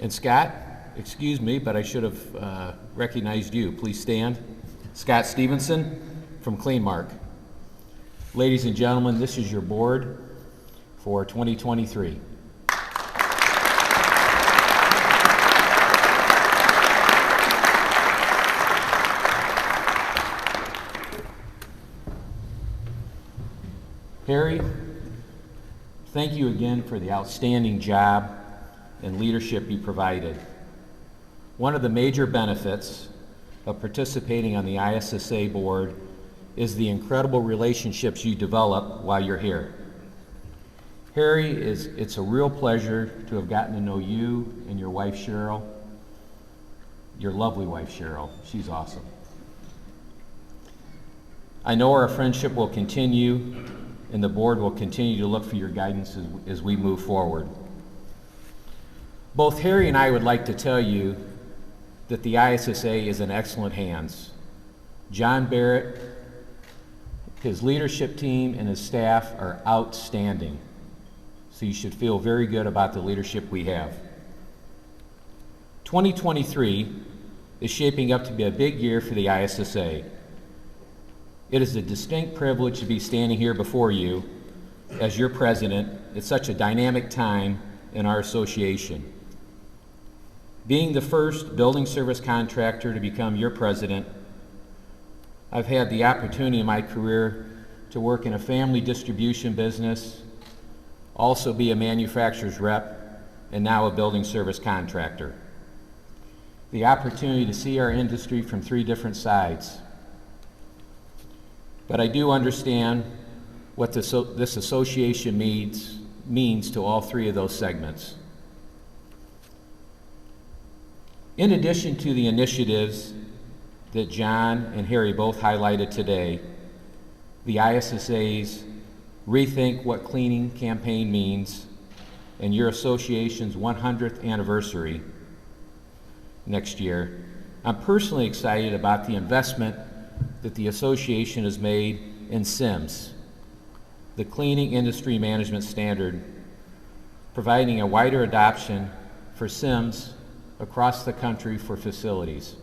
And Scott, excuse me, but I should have recognized you. Please stand. Scott Stevenson from CleanMark. Ladies and gentlemen, this is your board for 2023. Harry, thank you again for the outstanding job and leadership you provided. One of the major benefits of participating on the ISSA board is the incredible relationships you develop while you're here. Harry, it's a real pleasure to have gotten to know you and your wife, Cheryl. Your lovely wife, Cheryl. She's awesome. I know our friendship will continue, and the board will continue to look for your guidance as we move forward. Both Harry and I would like to tell you that the ISSA is in excellent hands. John Barrett, his leadership team, and his staff are outstanding. So you should feel very good about the leadership we have. 2023 is shaping up to be a big year for the ISSA. It is a distinct privilege to be standing here before you as your president at such a dynamic time in our association. Being the first building service contractor to become your president, I've had the opportunity in my career to work in a family distribution business, also be a manufacturer's rep, and now a building service contractor. The opportunity to see our industry from 3 different sides. But I do understand what this association means to all 3 of those segments. In addition to the initiatives that John and Harry both highlighted today, the ISSA's Rethink What Cleaning campaign means, and your association's 100th anniversary next year, I'm personally excited about the investment that the association has made in SIMS, the Cleaning Industry Management Standard, providing a wider adoption for SIMS across the country for facilities.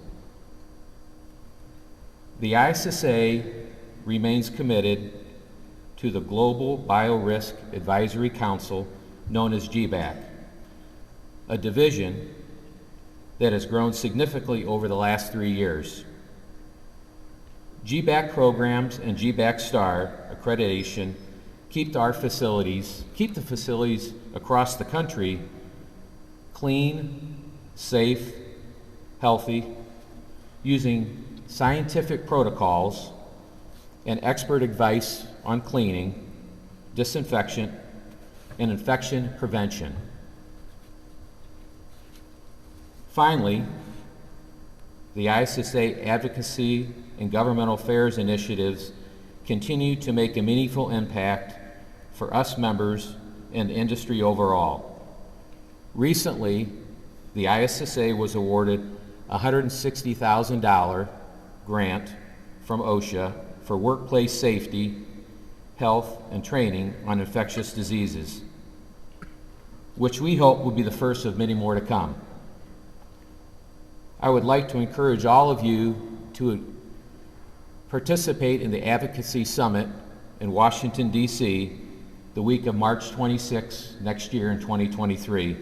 The ISSA remains committed to the Global Biorisk Advisory Council, known as GBAC, a division that has grown significantly over the last 3 years. GBAC programs and GBAC Star accreditation keep the facilities across the country clean, safe, healthy, using scientific protocols and expert advice on cleaning, disinfection, and infection prevention. Finally, the ISSA advocacy and governmental affairs initiatives continue to make a meaningful impact for us members and the industry overall. Recently, the ISSA was awarded a $160,000 grant from OSHA for workplace safety, health, and training on infectious diseases, which we hope will be the first of many more to come. I would like to encourage all of you to participate in the Advocacy Summit in Washington, D.C., the week of March 26 next year in 2023.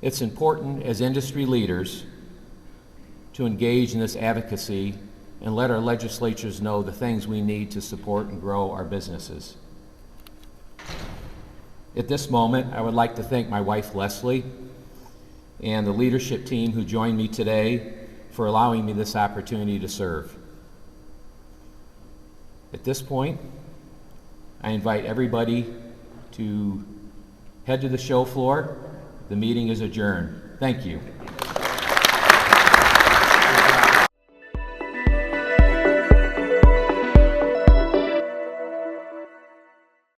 It's important as industry leaders to engage in this advocacy and let our legislatures know the things we need to support and grow our businesses. At this moment, I would like to thank my wife, Leslie, and the leadership team who joined me today for allowing me this opportunity to serve. At this point, I invite everybody to head to the show floor. The meeting is adjourned. Thank you.